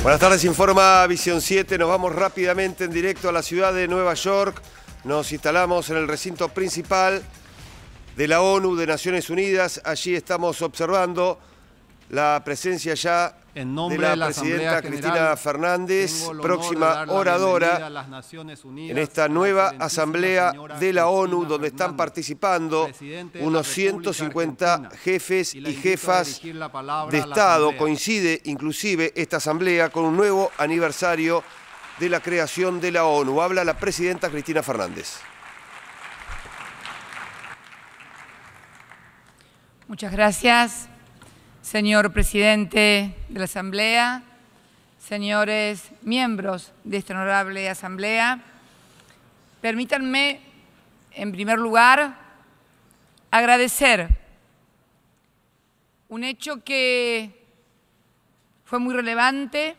Buenas tardes, informa Visión 7. Nos vamos rápidamente en directo a la ciudad de Nueva York. Nos instalamos en el recinto principal de la ONU, de Naciones Unidas. Allí estamos observando la presencia ya de la presidenta Cristina Fernández, próxima oradora en esta nueva asamblea de la ONU, donde están participando unos 150 jefes y jefas de Estado. Coincide inclusive esta asamblea con un nuevo aniversario de la creación de la ONU. Habla la presidenta Cristina Fernández. Muchas gracias, señor presidente de la Asamblea, señores miembros de esta honorable Asamblea. Permítanme, en primer lugar, agradecer un hecho que fue muy relevante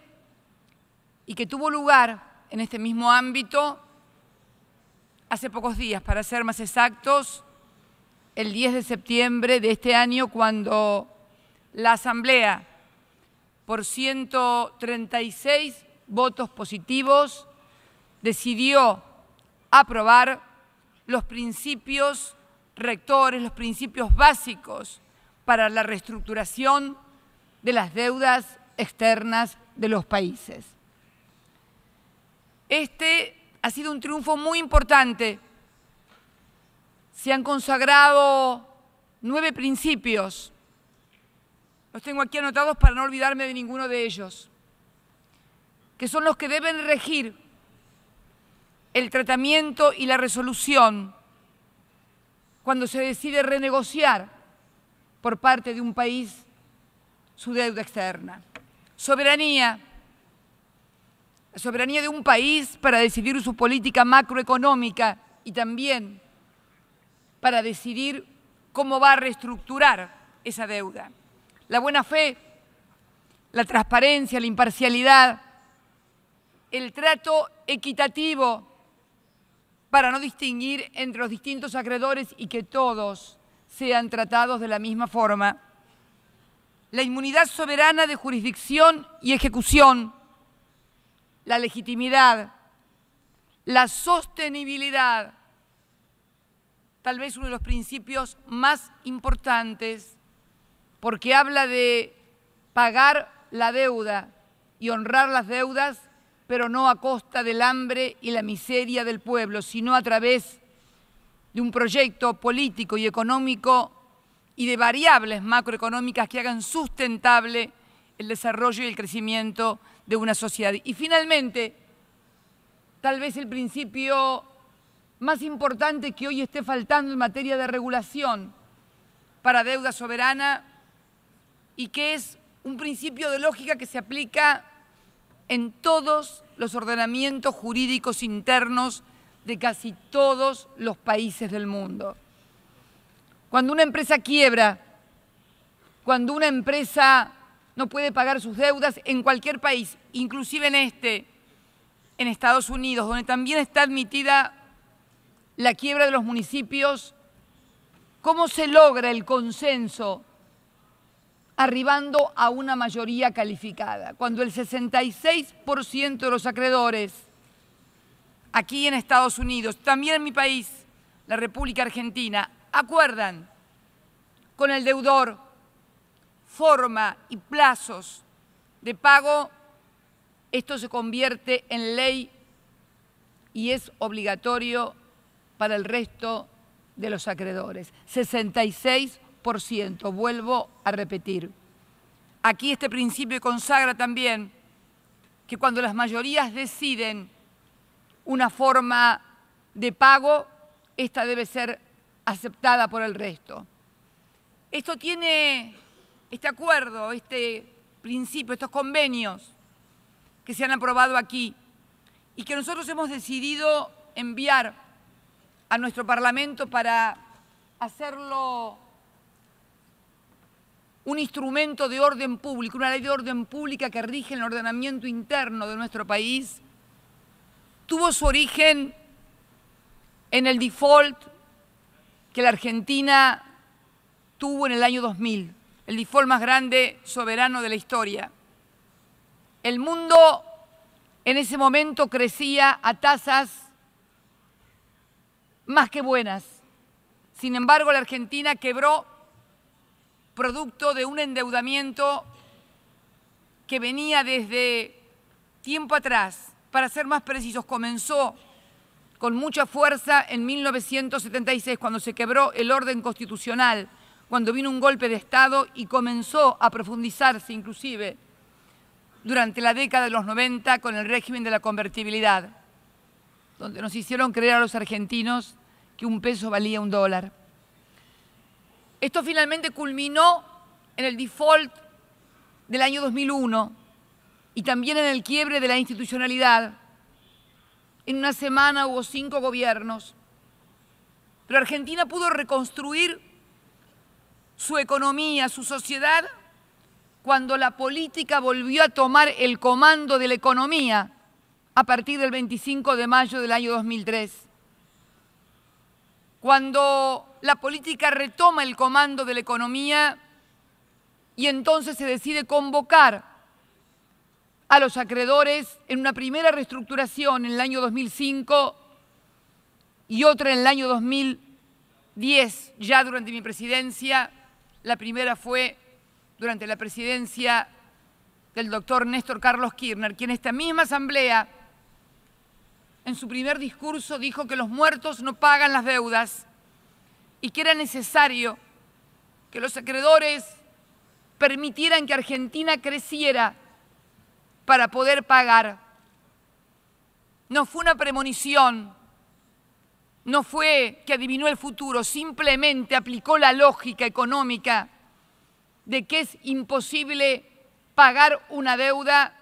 y que tuvo lugar en este mismo ámbito hace pocos días, para ser más exactos, el 10 de septiembre de este año, cuando la Asamblea, por 136 votos positivos, decidió aprobar los principios rectores, los principios básicos para la reestructuración de las deudas externas de los países. Este ha sido un triunfo muy importante. Se han consagrado 9 principios. Los tengo aquí anotados para no olvidarme de ninguno de ellos, que son los que deben regir el tratamiento y la resolución cuando se decide renegociar por parte de un país su deuda externa. Soberanía. La soberanía de un país para decidir su política macroeconómica y también para decidir cómo va a reestructurar esa deuda. La buena fe, la transparencia, la imparcialidad, el trato equitativo para no distinguir entre los distintos acreedores y que todos sean tratados de la misma forma. La inmunidad soberana de jurisdicción y ejecución, la legitimidad, la sostenibilidad, tal vez uno de los principios más importantes, porque habla de pagar la deuda y honrar las deudas, pero no a costa del hambre y la miseria del pueblo, sino a través de un proyecto político y económico y de variables macroeconómicas que hagan sustentable el desarrollo y el crecimiento de una sociedad. Y finalmente, tal vez el principio más importante que hoy esté faltando en materia de regulación para deuda soberana y que es un principio de lógica que se aplica en todos los ordenamientos jurídicos internos de casi todos los países del mundo. Cuando una empresa quiebra, cuando una empresa no puede pagar sus deudas en cualquier país, inclusive en Estados Unidos, donde también está admitida la quiebra de los municipios, ¿cómo se logra el consenso arribando a una mayoría calificada? Cuando el 66% de los acreedores aquí en Estados Unidos, también en mi país, la República Argentina, acuerdan con el deudor forma y plazos de pago, esto se convierte en ley y es obligatorio para el resto de los acreedores. 66%, vuelvo a repetir. Aquí este principio consagra también que cuando las mayorías deciden una forma de pago, esta debe ser aceptada por el resto. Esto tiene, este acuerdo, este principio, estos convenios que se han aprobado aquí y que nosotros hemos decidido enviar a nuestro Parlamento para hacerlo un instrumento de orden público, una ley de orden pública que rige el ordenamiento interno de nuestro país, tuvo su origen en el default que la Argentina tuvo en el año 2000, el default más grande soberano de la historia. El mundo en ese momento crecía a tasas más que buenas. Sin embargo, la Argentina quebró producto de un endeudamiento que venía desde tiempo atrás. Para ser más precisos, comenzó con mucha fuerza en 1976, cuando se quebró el orden constitucional, cuando vino un golpe de Estado y comenzó a profundizarse inclusive durante la década de los 90 con el régimen de la convertibilidad, donde nos hicieron creer a los argentinos que un peso valía un dólar. Esto finalmente culminó en el default del año 2001 y también en el quiebre de la institucionalidad. En una semana hubo 5 gobiernos, pero Argentina pudo reconstruir su economía, su sociedad, cuando la política volvió a tomar el comando de la economía a partir del 25 de mayo del año 2003. Cuando la política retoma el comando de la economía y entonces se decide convocar a los acreedores en una primera reestructuración en el año 2005 y otra en el año 2010, ya durante mi presidencia. La primera fue durante la presidencia del doctor Néstor Carlos Kirchner, quien en esta misma asamblea, en su primer discurso, dijo que los muertos no pagan las deudas y que era necesario que los acreedores permitieran que Argentina creciera para poder pagar. No fue una premonición, no fue que adivinó el futuro, simplemente aplicó la lógica económica de que es imposible pagar una deuda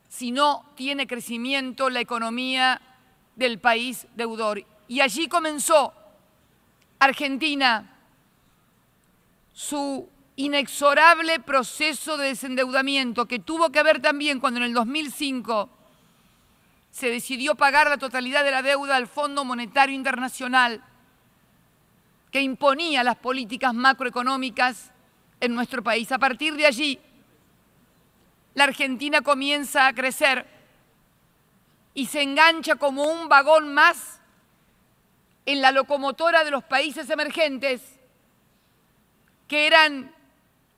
si no tiene crecimiento la economía del país deudor. Y allí comenzó Argentina su inexorable proceso de desendeudamiento, que tuvo que ver también cuando en el 2005 se decidió pagar la totalidad de la deuda al Fondo Monetario Internacional, que imponía las políticas macroeconómicas en nuestro país. A partir de allí, la Argentina comienza a crecer y se engancha como un vagón más en la locomotora de los países emergentes, que eran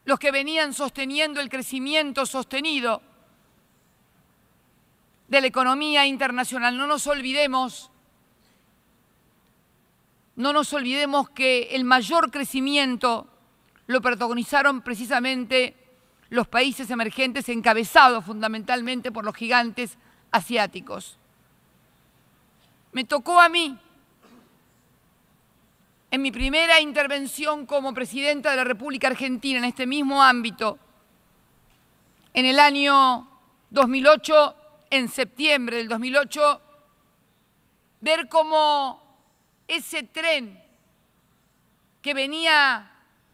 los que venían sosteniendo el crecimiento sostenido de la economía internacional. No nos olvidemos que el mayor crecimiento lo protagonizaron precisamente los países emergentes, encabezados fundamentalmente por los gigantes asiáticos. Me tocó a mí, en mi primera intervención como presidenta de la República Argentina en este mismo ámbito, en el año 2008, en septiembre del 2008, ver cómo ese tren que venía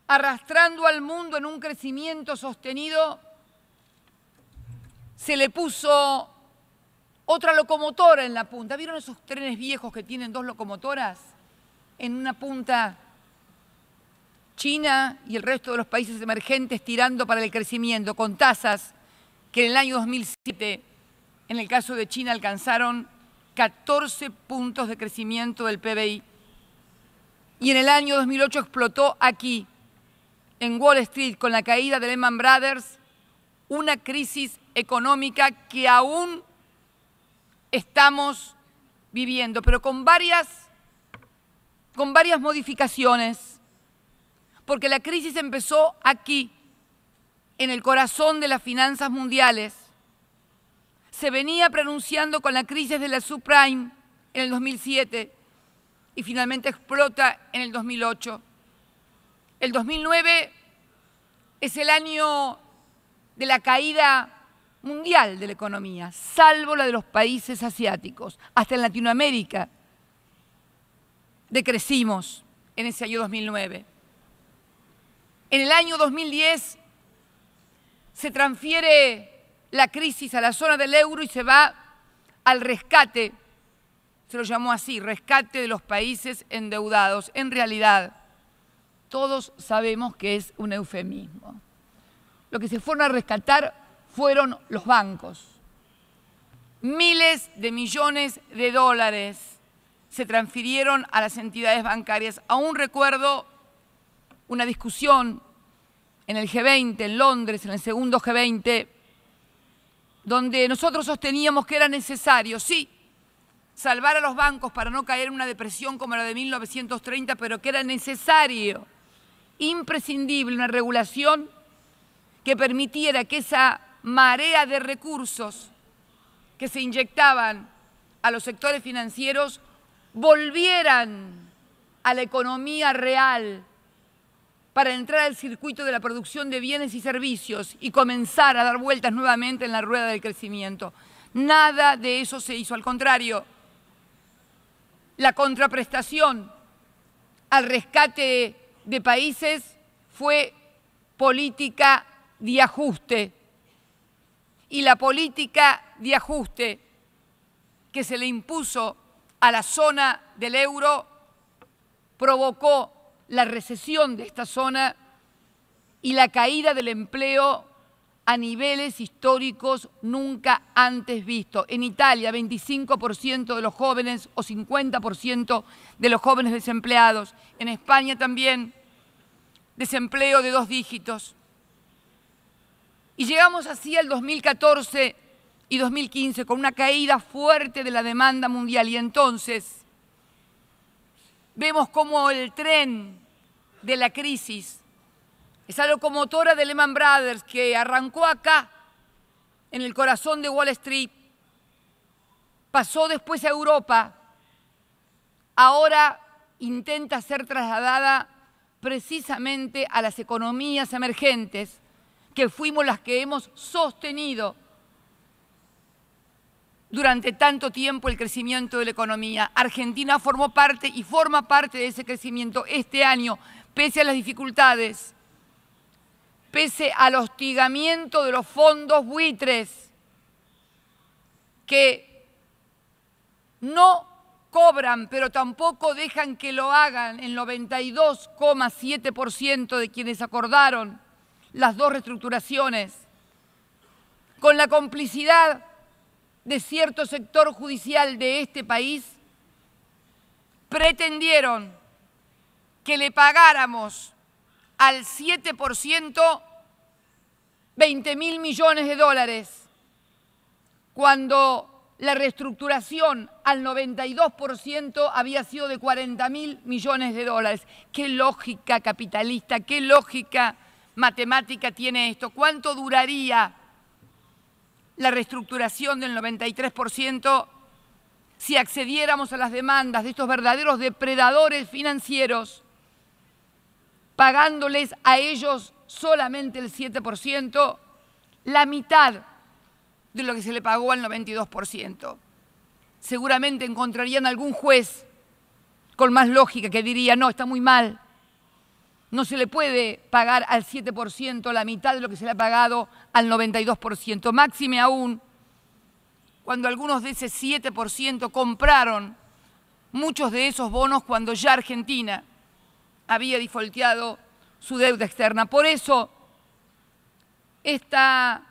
arrastrando al mundo en un crecimiento sostenido, se le puso otra locomotora en la punta. ¿Vieron esos trenes viejos que tienen 2 locomotoras? En una punta China y el resto de los países emergentes tirando para el crecimiento, con tasas que en el año 2007, en el caso de China, alcanzaron 14 puntos de crecimiento del PBI. Y en el año 2008 explotó aquí, en Wall Street, con la caída de Lehman Brothers, una crisis económica que aún estamos viviendo, pero con varias modificaciones, porque la crisis empezó aquí, en el corazón de las finanzas mundiales. Se venía pronunciando con la crisis de la subprime en el 2007 y finalmente explota en el 2008. El 2009 es el año de la caída mundial de la economía, salvo la de los países asiáticos. Hasta en Latinoamérica decrecimos en ese año 2009. En el año 2010 se transfiere la crisis a la zona del euro y se va al rescate, se lo llamó así, rescate de los países endeudados. En realidad, todos sabemos que es un eufemismo. Lo que se fueron a rescatar fueron los bancos. Miles de millones de dólares se transfirieron a las entidades bancarias. Aún recuerdo una discusión en el G20, en Londres, en el segundo G20, donde nosotros sosteníamos que era necesario, sí, salvar a los bancos para no caer en una depresión como la de 1930, pero que era necesario, imprescindible, una regulación que permitiera que esa marea de recursos que se inyectaban a los sectores financieros volvieran a la economía real para entrar al circuito de la producción de bienes y servicios y comenzar a dar vueltas nuevamente en la rueda del crecimiento. Nada de eso se hizo, al contrario. La contraprestación al rescate de países fue política de ajuste. Y la política de ajuste que se le impuso a la zona del euro provocó la recesión de esta zona y la caída del empleo a niveles históricos nunca antes vistos. En Italia, 25% de los jóvenes o 50% de los jóvenes desempleados. En España también, desempleo de 2 dígitos. Y llegamos así al 2014 y 2015 con una caída fuerte de la demanda mundial. Y entonces vemos cómo el tren de la crisis, esa locomotora de Lehman Brothers que arrancó acá, en el corazón de Wall Street, pasó después a Europa, ahora intenta ser trasladada precisamente a las economías emergentes, que fuimos las que hemos sostenido durante tanto tiempo el crecimiento de la economía. Argentina formó parte y forma parte de ese crecimiento este año, pese a las dificultades, pese al hostigamiento de los fondos buitres que no cobran, pero tampoco dejan que lo hagan el 92,7% de quienes acordaron las 2 reestructuraciones, con la complicidad de cierto sector judicial de este país, pretendieron que le pagáramos al 7% 20.000 millones de dólares, cuando la reestructuración al 92% había sido de 40.000 millones de dólares. ¿Qué lógica capitalista, qué lógica matemática tiene esto? ¿Cuánto duraría la reestructuración del 93% si accediéramos a las demandas de estos verdaderos depredadores financieros, pagándoles a ellos solamente el 7%, la mitad de lo que se le pagó al 92%? Seguramente encontrarían algún juez con más lógica que diría, no, está muy mal. No se le puede pagar al 7% la mitad de lo que se le ha pagado al 92%. Máxime aún cuando algunos de ese 7% compraron muchos de esos bonos cuando ya Argentina había defaulteado su deuda externa. Por eso, esta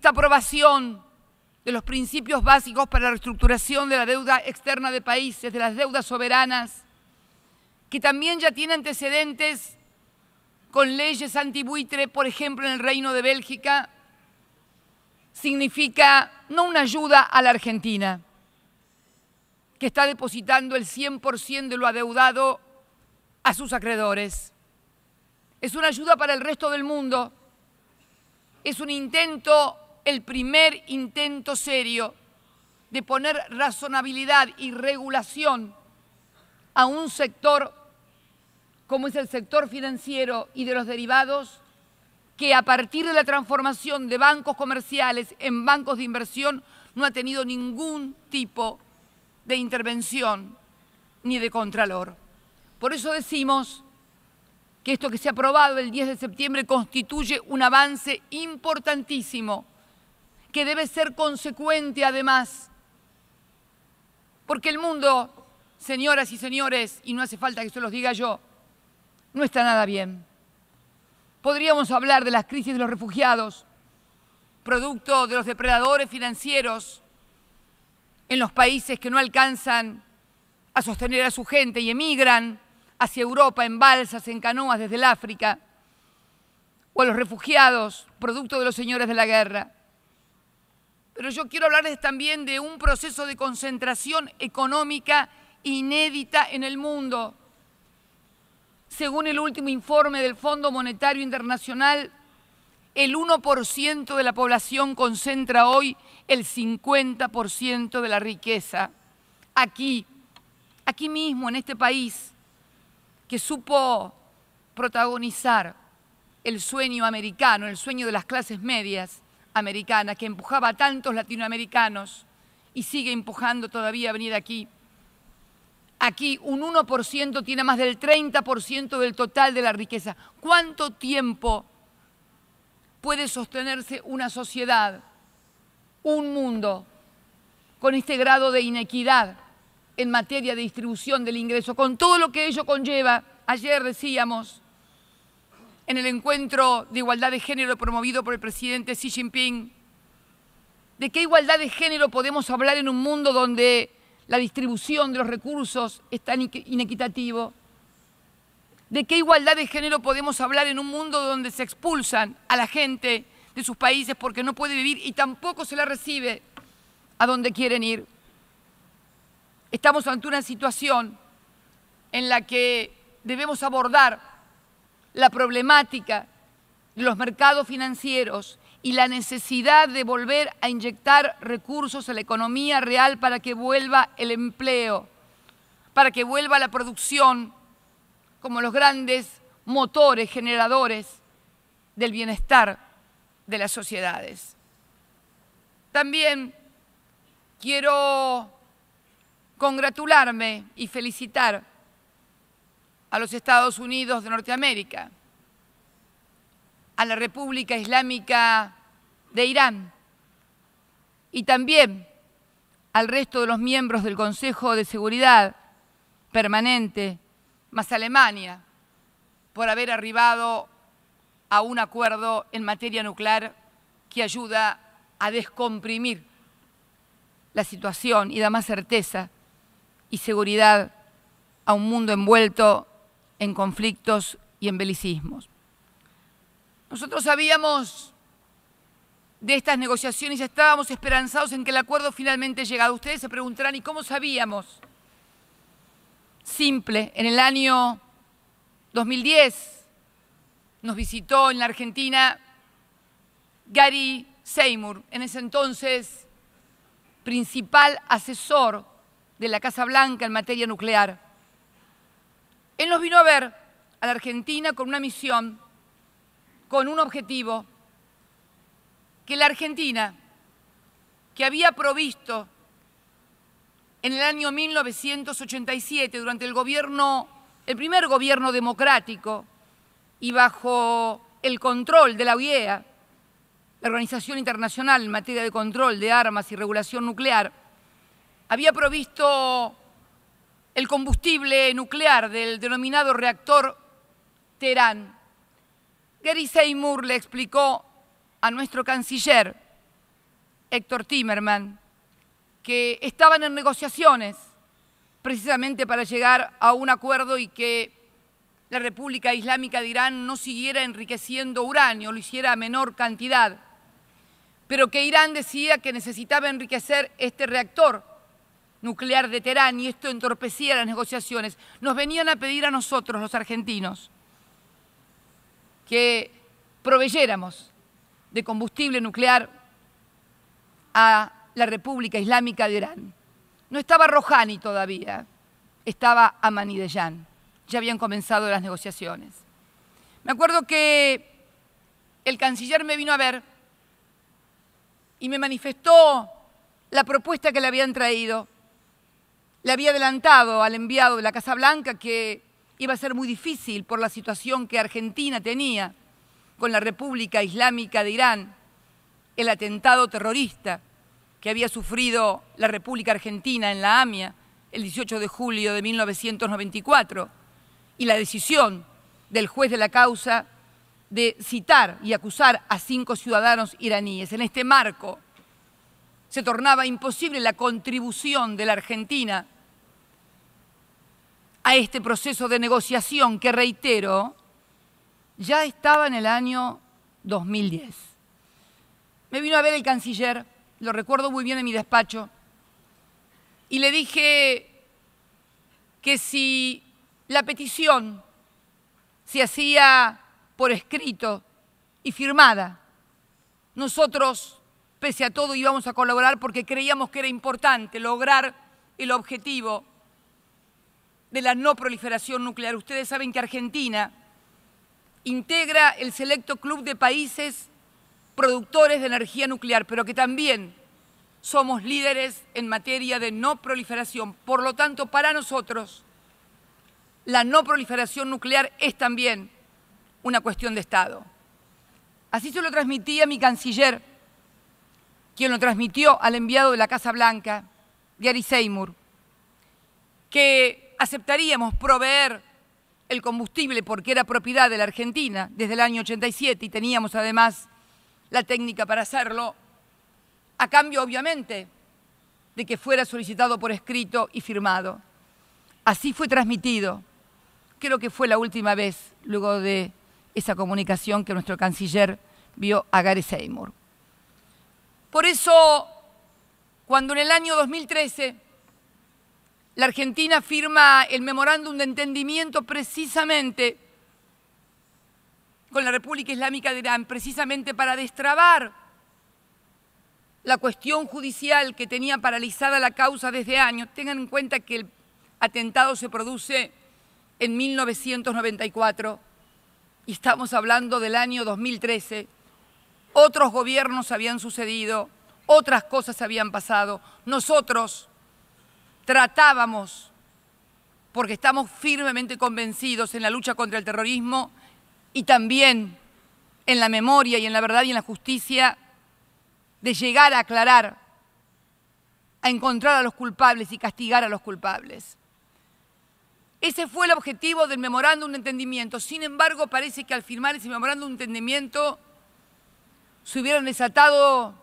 aprobación de los principios básicos para la reestructuración de la deuda externa de países, de las deudas soberanas, que también ya tiene antecedentes con leyes antibuitre, por ejemplo, en el Reino de Bélgica, significa no una ayuda a la Argentina, que está depositando el 100% de lo adeudado a sus acreedores. Es una ayuda para el resto del mundo. Es un intento, el primer intento serio de poner razonabilidad y regulación a un sector como es el sector financiero y de los derivados, que a partir de la transformación de bancos comerciales en bancos de inversión no ha tenido ningún tipo de intervención ni de contralor. Por eso decimos que esto que se ha aprobado el 10 de septiembre constituye un avance importantísimo, que debe ser consecuente además, porque el mundo, señoras y señores, y no hace falta que se los diga yo, no está nada bien. Podríamos hablar de las crisis de los refugiados, producto de los depredadores financieros en los países que no alcanzan a sostener a su gente y emigran hacia Europa en balsas, en canoas desde el África, o a los refugiados, producto de los señores de la guerra. Pero yo quiero hablarles también de un proceso de concentración económica inédita en el mundo. Según el último informe del Fondo Monetario Internacional, el 1% de la población concentra hoy el 50% de la riqueza. Aquí mismo, en este país, que supo protagonizar el sueño americano, el sueño de las clases medias americanas, que empujaba a tantos latinoamericanos y sigue empujando todavía a venir aquí. Aquí un 1% tiene más del 30% del total de la riqueza. ¿Cuánto tiempo puede sostenerse una sociedad, un mundo, con este grado de inequidad en materia de distribución del ingreso, con todo lo que ello conlleva? Ayer decíamos, en el encuentro de igualdad de género promovido por el presidente Xi Jinping, ¿de qué igualdad de género podemos hablar en un mundo donde la distribución de los recursos es tan inequitativo? ¿De qué igualdad de género podemos hablar en un mundo donde se expulsan a la gente de sus países porque no puede vivir y tampoco se la recibe a donde quieren ir? Estamos ante una situación en la que debemos abordar la problemática de los mercados financieros y la necesidad de volver a inyectar recursos a la economía real para que vuelva el empleo, para que vuelva la producción como los grandes motores generadores del bienestar de las sociedades. También quiero congratularme y felicitar a los Estados Unidos de Norteamérica, a la República Islámica de Irán y también al resto de los miembros del Consejo de Seguridad Permanente, más Alemania, por haber arribado a un acuerdo en materia nuclear que ayuda a descomprimir la situación y da más certeza y seguridad a un mundo envuelto en conflictos y en belicismos. Nosotros sabíamos de estas negociaciones y estábamos esperanzados en que el acuerdo finalmente llegara. Ustedes se preguntarán, ¿y cómo sabíamos? Simple, en el año 2010 nos visitó en la Argentina Gary Seymour, en ese entonces principal asesor de la Casa Blanca en materia nuclear. Él nos vino a ver a la Argentina con una misión, con un objetivo, que la Argentina, que había provisto en el año 1987, durante el primer gobierno democrático y bajo el control de la OIEA, la Organización Internacional en materia de control de armas y regulación nuclear, había provisto el combustible nuclear del denominado reactor Teherán. Gary Seymour le explicó a nuestro canciller, Héctor Timerman, que estaban en negociaciones precisamente para llegar a un acuerdo y que la República Islámica de Irán no siguiera enriqueciendo uranio, lo hiciera a menor cantidad, pero que Irán decía que necesitaba enriquecer este reactor nuclear de Teherán y esto entorpecía las negociaciones. Nos venían a pedir a nosotros, los argentinos, que proveyéramos de combustible nuclear a la República Islámica de Irán. No estaba Rouhani todavía, estaba Ahmadinejad. Ya habían comenzado las negociaciones. Me acuerdo que el canciller me vino a ver y me manifestó la propuesta que le habían traído. Le había adelantado al enviado de la Casa Blanca que iba a ser muy difícil por la situación que Argentina tenía con la República Islámica de Irán, el atentado terrorista que había sufrido la República Argentina en la AMIA el 18 de julio de 1994 y la decisión del juez de la causa de citar y acusar a 5 ciudadanos iraníes. En este marco se tornaba imposible la contribución de la Argentina a este proceso de negociación que, reitero, ya estaba en el año 2010. Me vino a ver el canciller, lo recuerdo muy bien en mi despacho, y le dije que si la petición se hacía por escrito y firmada, nosotros, pese a todo, íbamos a colaborar porque creíamos que era importante lograr el objetivo de la no proliferación nuclear. Ustedes saben que Argentina integra el selecto club de países productores de energía nuclear, pero que también somos líderes en materia de no proliferación. Por lo tanto, para nosotros, la no proliferación nuclear es también una cuestión de Estado. Así se lo transmití a mi canciller, quien lo transmitió al enviado de la Casa Blanca, Gary Seymour, que aceptaríamos proveer el combustible porque era propiedad de la Argentina desde el año 87 y teníamos además la técnica para hacerlo, a cambio, obviamente, de que fuera solicitado por escrito y firmado. Así fue transmitido. Creo que fue la última vez, luego de esa comunicación, que nuestro canciller vio a Gary Seymour. Por eso, cuando en el año 2013 la Argentina firma el memorándum de entendimiento precisamente con la República Islámica de Irán, precisamente para destrabar la cuestión judicial que tenía paralizada la causa desde años. Tengan en cuenta que el atentado se produce en 1994 y estamos hablando del año 2013. Otros gobiernos habían sucedido, otras cosas habían pasado. Nosotros tratábamos, porque estamos firmemente convencidos en la lucha contra el terrorismo y también en la memoria y en la verdad y en la justicia, de llegar a aclarar, a encontrar a los culpables y castigar a los culpables. Ese fue el objetivo del memorándum de entendimiento. Sin embargo, parece que al firmar ese memorándum de entendimiento se hubieran desatado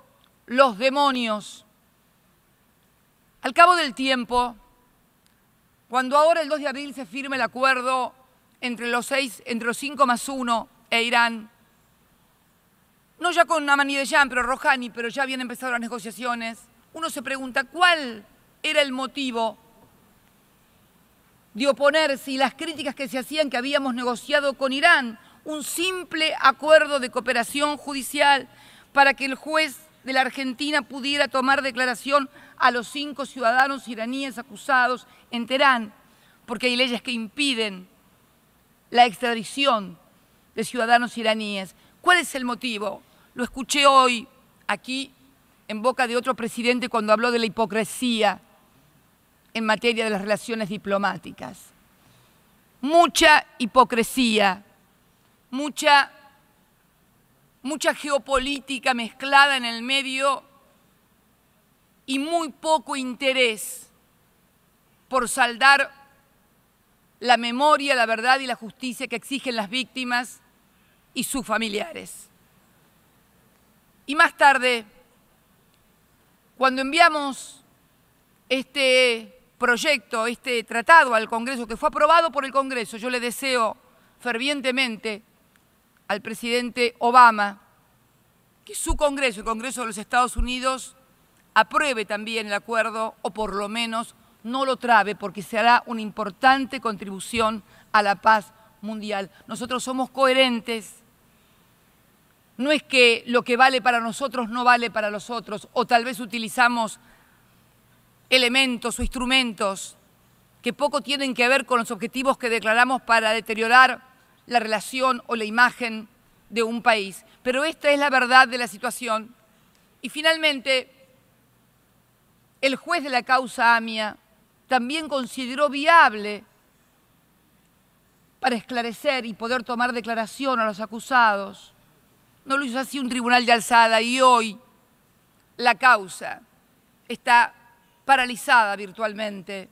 los demonios. Al cabo del tiempo, cuando ahora el 2 de abril se firma el acuerdo entre los 5+1 e Irán, no ya con Ahmadinejad, pero Rouhani, pero ya habían empezado las negociaciones, uno se pregunta cuál era el motivo de oponerse y las críticas que se hacían que habíamos negociado con Irán, un simple acuerdo de cooperación judicial para que el juez de la Argentina pudiera tomar declaración a los 5 ciudadanos iraníes acusados en Teherán, porque hay leyes que impiden la extradición de ciudadanos iraníes. ¿Cuál es el motivo? Lo escuché hoy aquí en boca de otro presidente cuando habló de la hipocresía en materia de las relaciones diplomáticas. Mucha hipocresía, mucha geopolítica mezclada en el medio y muy poco interés por saldar la memoria, la verdad y la justicia que exigen las víctimas y sus familiares. Y más tarde, cuando enviamos este proyecto, este tratado al Congreso, que fue aprobado por el Congreso, yo le deseo fervientemente al presidente Obama que su Congreso, el Congreso de los Estados Unidos, apruebe también el acuerdo o por lo menos no lo trabe, porque será una importante contribución a la paz mundial. Nosotros somos coherentes. No es que lo que vale para nosotros no vale para los otros, o tal vez utilizamos elementos o instrumentos que poco tienen que ver con los objetivos que declaramos para deteriorar la relación o la imagen de un país. Pero esta es la verdad de la situación. Y finalmente, el juez de la causa AMIA también consideró viable para esclarecer y poder tomar declaración a los acusados. No lo hizo así un tribunal de alzada y hoy la causa está paralizada virtualmente.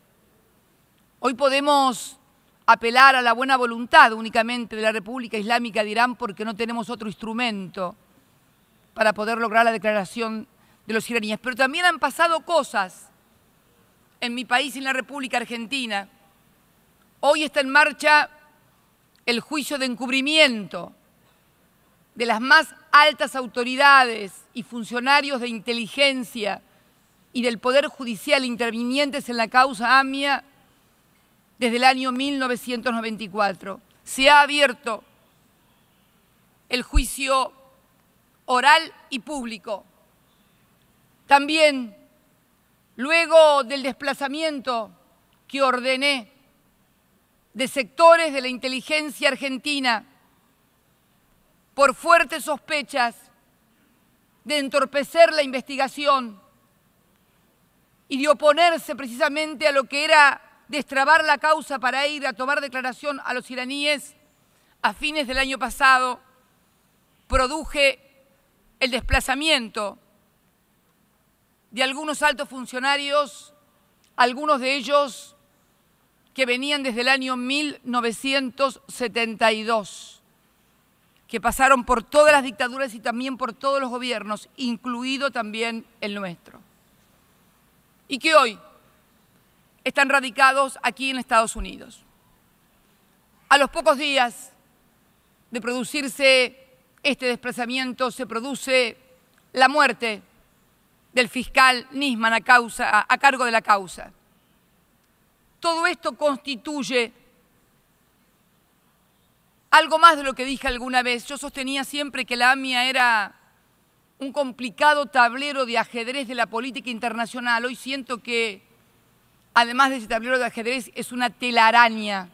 Hoy podemos apelar a la buena voluntad únicamente de la República Islámica de Irán porque no tenemos otro instrumento para poder lograr la declaración de los iraníes. Pero también han pasado cosas en mi país y en la República Argentina. Hoy está en marcha el juicio de encubrimiento de las más altas autoridades y funcionarios de inteligencia y del Poder Judicial intervinientes en la causa AMIA desde el año 1994. Se ha abierto el juicio oral y público. También, luego del desplazamiento que ordené de sectores de la inteligencia argentina por fuertes sospechas de entorpecer la investigación y de oponerse precisamente a lo que era destrabar la causa para ir a tomar declaración a los iraníes, a fines del año pasado produje el desplazamiento de algunos altos funcionarios, algunos de ellos que venían desde el año 1972, que pasaron por todas las dictaduras y también por todos los gobiernos, incluido también el nuestro, y que hoy están radicados aquí en Estados Unidos. A los pocos días de producirse este desplazamiento se produce la muerte del fiscal Nisman a cargo de la causa. Todo esto constituye algo más de lo que dije alguna vez. Yo sostenía siempre que la AMIA era un complicado tablero de ajedrez de la política internacional. Hoy siento que, además de ese tablero de ajedrez, es una telaraña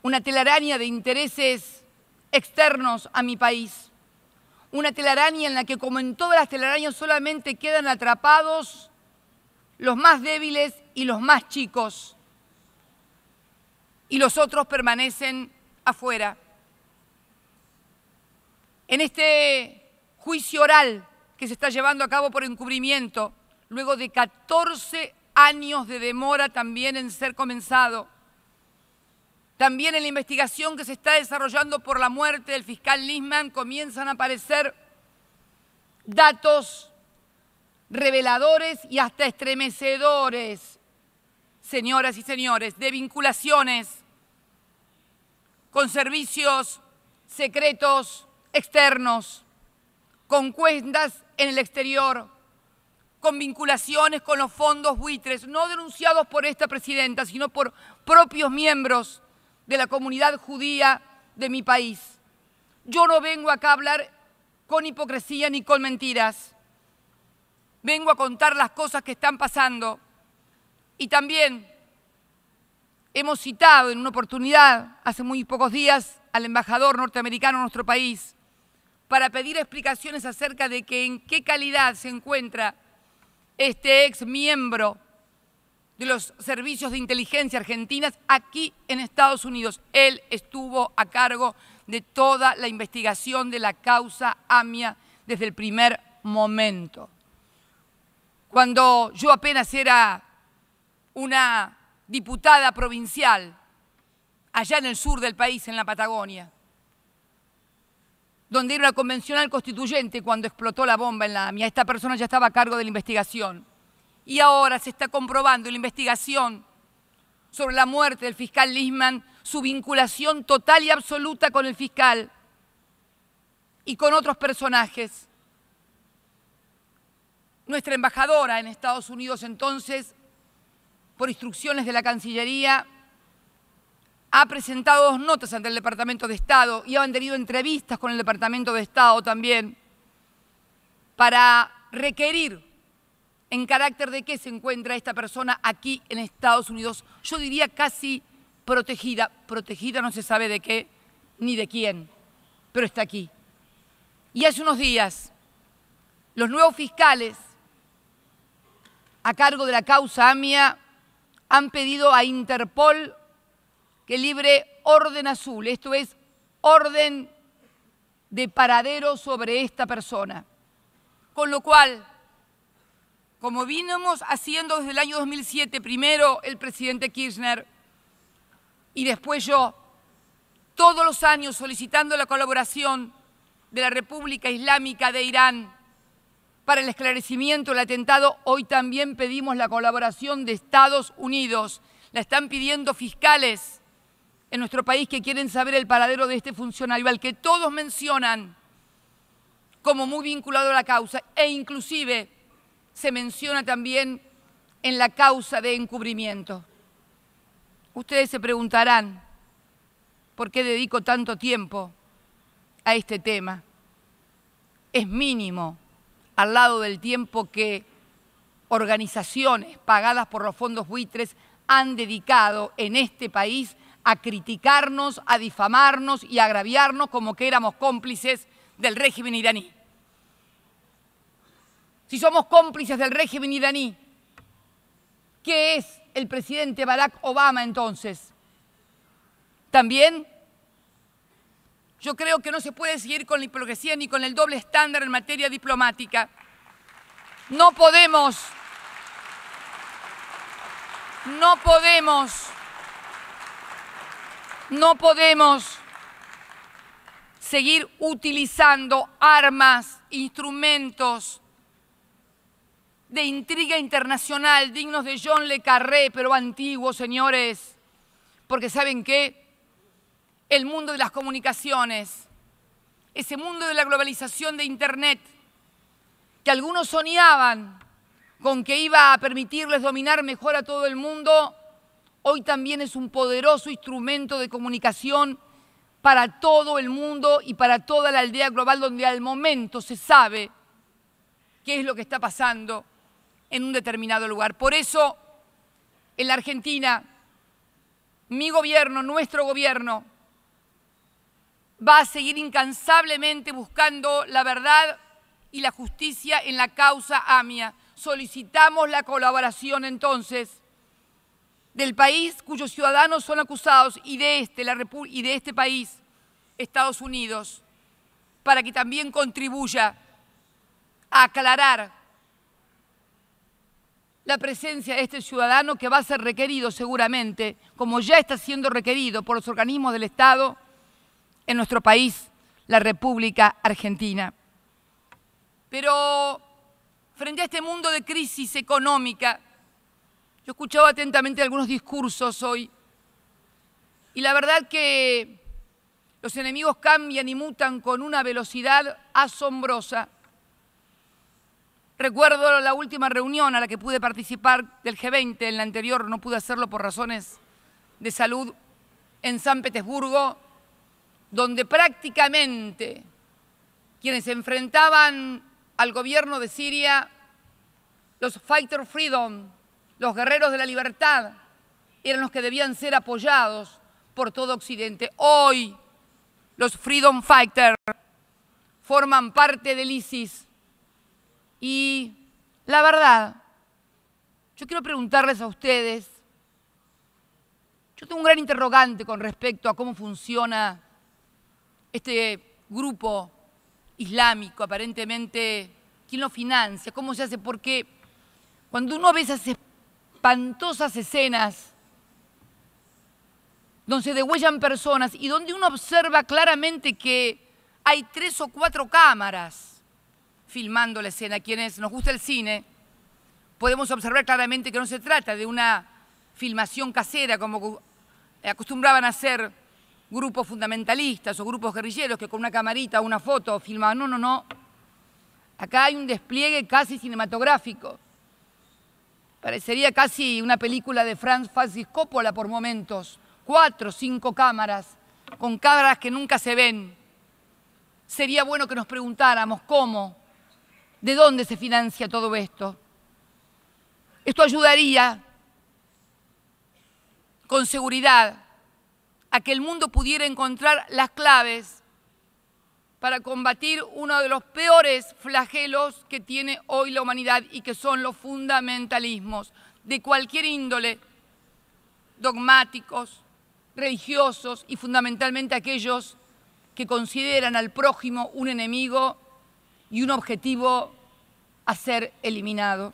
de intereses externos a mi país. Una telaraña en la que, como en todas las telarañas, solamente quedan atrapados los más débiles y los más chicos, y los otros permanecen afuera. En este juicio oral que se está llevando a cabo por encubrimiento, luego de 14 años de demora también en ser comenzado, también en la investigación que se está desarrollando por la muerte del fiscal Nisman, comienzan a aparecer datos reveladores y hasta estremecedores, señoras y señores, de vinculaciones con servicios secretos externos, con cuentas en el exterior, con vinculaciones con los fondos buitres, no denunciados por esta presidenta, sino por propios miembros de la comunidad judía de mi país. Yo no vengo acá a hablar con hipocresía ni con mentiras. Vengo a contar las cosas que están pasando. Y también hemos citado en una oportunidad, hace muy pocos días, al embajador norteamericano en nuestro país para pedir explicaciones acerca de en qué calidad se encuentra este ex miembro de los servicios de inteligencia argentinas aquí en Estados Unidos. Él estuvo a cargo de toda la investigación de la causa AMIA desde el primer momento. Cuando yo apenas era una diputada provincial, allá en el sur del país, en la Patagonia, donde era una convencional constituyente cuando explotó la bomba en la AMIA. Esta persona ya estaba a cargo de la investigación. Y ahora se está comprobando en la investigación sobre la muerte del fiscal Nisman su vinculación total y absoluta con el fiscal y con otros personajes. Nuestra embajadora en Estados Unidos, entonces, por instrucciones de la Cancillería, ha presentado 2 notas ante el Departamento de Estado y ha mantenido entrevistas con el Departamento de Estado también para requerir en carácter de qué se encuentra esta persona aquí en Estados Unidos. Yo diría casi protegida. Protegida no se sabe de qué ni de quién, pero está aquí. Y hace unos días, los nuevos fiscales a cargo de la causa AMIA han pedido a Interpol que libre orden azul, esto es, orden de paradero sobre esta persona. Con lo cual, como vinimos haciendo desde el año 2007, primero el presidente Kirchner, y después yo, todos los años solicitando la colaboración de la República Islámica de Irán para el esclarecimiento del atentado, hoy también pedimos la colaboración de Estados Unidos. La están pidiendo fiscales en nuestro país que quieren saber el paradero de este funcionario, al que todos mencionan como muy vinculado a la causa, e inclusive se menciona también en la causa de encubrimiento. Ustedes se preguntarán, ¿por qué dedico tanto tiempo a este tema? Es mínimo al lado del tiempo que organizaciones pagadas por los fondos buitres han dedicado en este país a criticarnos, a difamarnos y a agraviarnos como que éramos cómplices del régimen iraní. Si somos cómplices del régimen iraní, ¿qué es el presidente Barack Obama entonces? También yo creo que no se puede seguir con la hipocresía ni con el doble estándar en materia diplomática. No podemos seguir utilizando armas, instrumentos de intriga internacional dignos de John le Carré, pero antiguos, señores, porque ¿saben qué? El mundo de las comunicaciones, ese mundo de la globalización de Internet, que algunos soñaban con que iba a permitirles dominar mejor a todo el mundo, hoy también es un poderoso instrumento de comunicación para todo el mundo y para toda la aldea global, donde al momento se sabe qué es lo que está pasando en un determinado lugar. Por eso, en la Argentina, mi gobierno, nuestro gobierno, va a seguir incansablemente buscando la verdad y la justicia en la causa AMIA. Solicitamos la colaboración entonces del país cuyos ciudadanos son acusados y de este país, Estados Unidos, para que también contribuya a aclarar la presencia de este ciudadano, que va a ser requerido seguramente, como ya está siendo requerido por los organismos del Estado en nuestro país, la República Argentina. Pero frente a este mundo de crisis económica, yo he escuchado atentamente algunos discursos hoy y la verdad que los enemigos cambian y mutan con una velocidad asombrosa. Recuerdo la última reunión a la que pude participar del G20, en la anterior no pude hacerlo por razones de salud, en San Petersburgo, donde prácticamente quienes se enfrentaban al gobierno de Siria, los Fighter Freedom, los guerreros de la libertad, eran los que debían ser apoyados por todo Occidente. Hoy los Freedom Fighters forman parte del ISIS y la verdad, yo quiero preguntarles a ustedes, yo tengo un gran interrogante con respecto a cómo funciona este grupo islámico, aparentemente, ¿quién lo financia? ¿Cómo se hace? Porque cuando uno ve esas espantosas escenas donde se degüellan personas y donde uno observa claramente que hay 3 o 4 cámaras filmando la escena, quienes nos gusta el cine, podemos observar claramente que no se trata de una filmación casera como acostumbraban a hacer grupos fundamentalistas o grupos guerrilleros que con una camarita o una foto filmaban. No, no, no. Acá hay un despliegue casi cinematográfico. Parecería casi una película de Francis Coppola por momentos. 4 o 5 cámaras, con cámaras que nunca se ven. Sería bueno que nos preguntáramos cómo, de dónde se financia todo esto. Esto ayudaría con seguridad a que el mundo pudiera encontrar las claves para combatir uno de los peores flagelos que tiene hoy la humanidad y que son los fundamentalismos de cualquier índole, dogmáticos, religiosos y fundamentalmente aquellos que consideran al prójimo un enemigo y un objetivo a ser eliminado.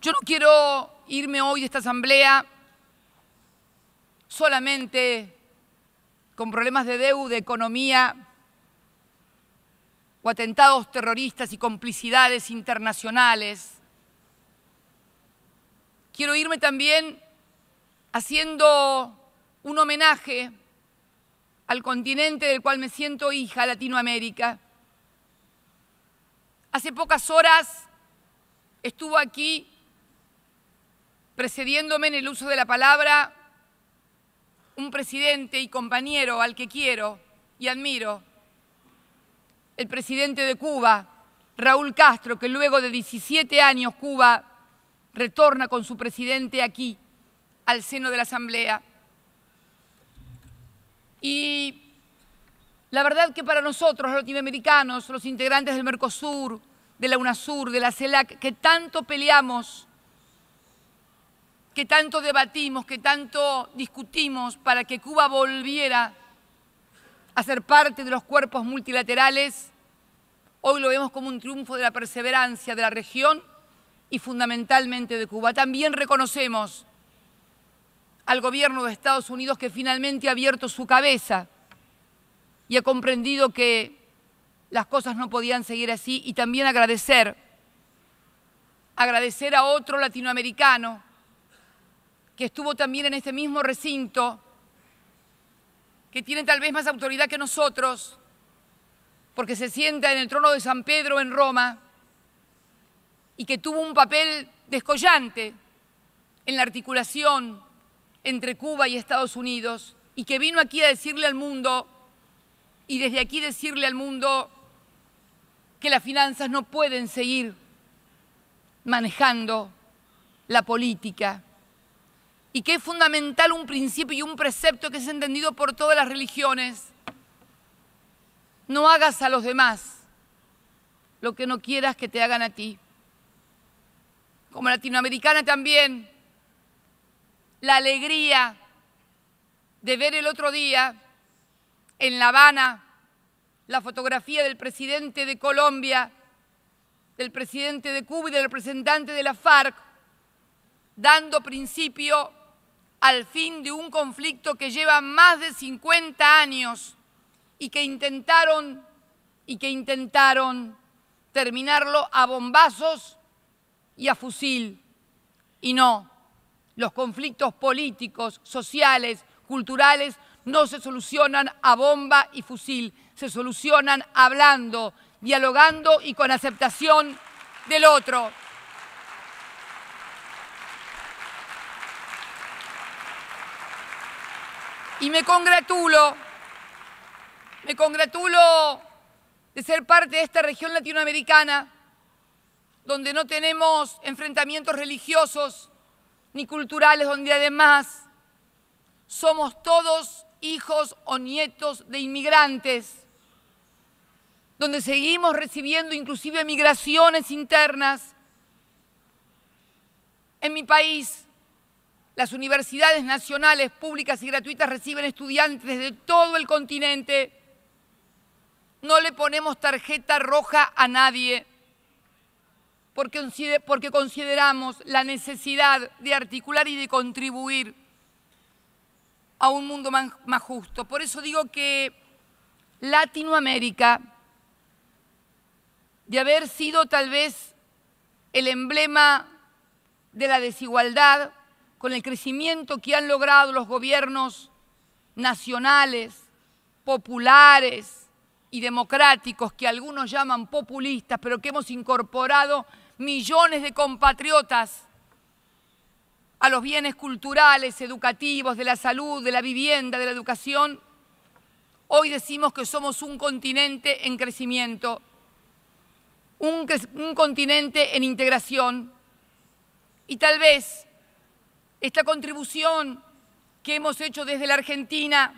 Yo no quiero irme hoy de esta asamblea solamente con problemas de deuda, economía o atentados terroristas y complicidades internacionales. Quiero irme también haciendo un homenaje al continente del cual me siento hija, Latinoamérica. Hace pocas horas estuvo aquí, precediéndome en el uso de la palabra, un presidente y compañero al que quiero y admiro, el presidente de Cuba, Raúl Castro, que luego de 17 años Cuba retorna con su presidente aquí, al seno de la Asamblea. Y la verdad que para nosotros, los latinoamericanos, los integrantes del Mercosur, de la UNASUR, de la CELAC, que tanto peleamos, que tanto debatimos, que tanto discutimos para que Cuba volviera a ser parte de los cuerpos multilaterales, hoy lo vemos como un triunfo de la perseverancia de la región y fundamentalmente de Cuba. También reconocemos al gobierno de Estados Unidos que finalmente ha abierto su cabeza y ha comprendido que las cosas no podían seguir así, y también agradecer a otro latinoamericano que estuvo también en este mismo recinto, que tiene tal vez más autoridad que nosotros, porque se sienta en el trono de San Pedro en Roma, y que tuvo un papel descollante en la articulación entre Cuba y Estados Unidos, y que vino aquí a decirle al mundo, y desde aquí decirle al mundo, que las finanzas no pueden seguir manejando la política, y que es fundamental un principio y un precepto que es entendido por todas las religiones: no hagas a los demás lo que no quieras que te hagan a ti. Como latinoamericana también, la alegría de ver el otro día en La Habana la fotografía del presidente de Colombia, del presidente de Cuba y del representante de la FARC, dando principio al fin de un conflicto que lleva más de 50 años y que intentaron terminarlo a bombazos y a fusil. Y no, los conflictos políticos, sociales, culturales no se solucionan a bomba y fusil, se solucionan hablando, dialogando y con aceptación del otro. Y me congratulo de ser parte de esta región latinoamericana, donde no tenemos enfrentamientos religiosos ni culturales, donde además somos todos hijos o nietos de inmigrantes, donde seguimos recibiendo inclusive migraciones internas. En mi país, las universidades nacionales, públicas y gratuitas reciben estudiantes de todo el continente. No le ponemos tarjeta roja a nadie, porque consideramos la necesidad de articular y de contribuir a un mundo más justo. Por eso digo que Latinoamérica, de haber sido tal vez el emblema de la desigualdad, con el crecimiento que han logrado los gobiernos nacionales, populares y democráticos, que algunos llaman populistas, pero que hemos incorporado millones de compatriotas a los bienes culturales, educativos, de la salud, de la vivienda, de la educación, hoy decimos que somos un continente en crecimiento, un continente en integración. Y tal vez esta contribución que hemos hecho desde la Argentina,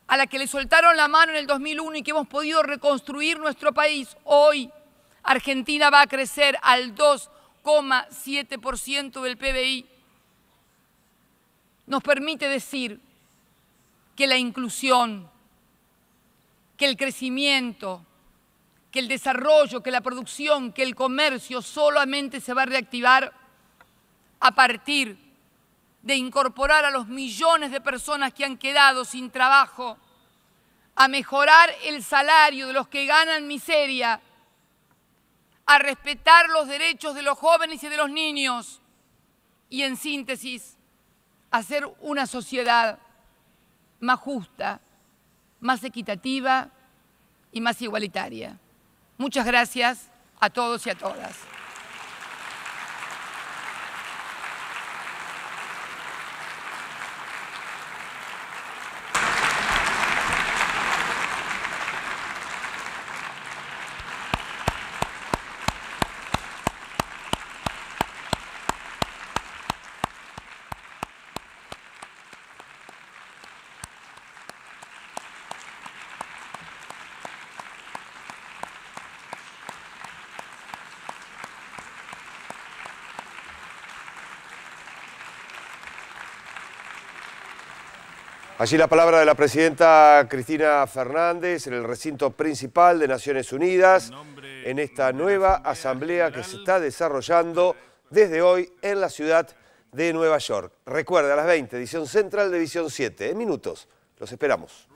a la que le soltaron la mano en el 2001 y que hemos podido reconstruir nuestro país, hoy Argentina va a crecer al 2,7% del PBI, nos permite decir que la inclusión, que el crecimiento, que el desarrollo, que la producción, que el comercio solamente se va a reactivar a partir de incorporar a los millones de personas que han quedado sin trabajo, a mejorar el salario de los que ganan miseria, a respetar los derechos de los jóvenes y de los niños y, en síntesis, hacer una sociedad más justa, más equitativa y más igualitaria. Muchas gracias a todos y a todas. Allí la palabra de la presidenta Cristina Fernández en el recinto principal de Naciones Unidas, en esta nueva asamblea que se está desarrollando desde hoy en la ciudad de Nueva York. Recuerda, a las 20, edición central de Visión 7. En minutos, los esperamos.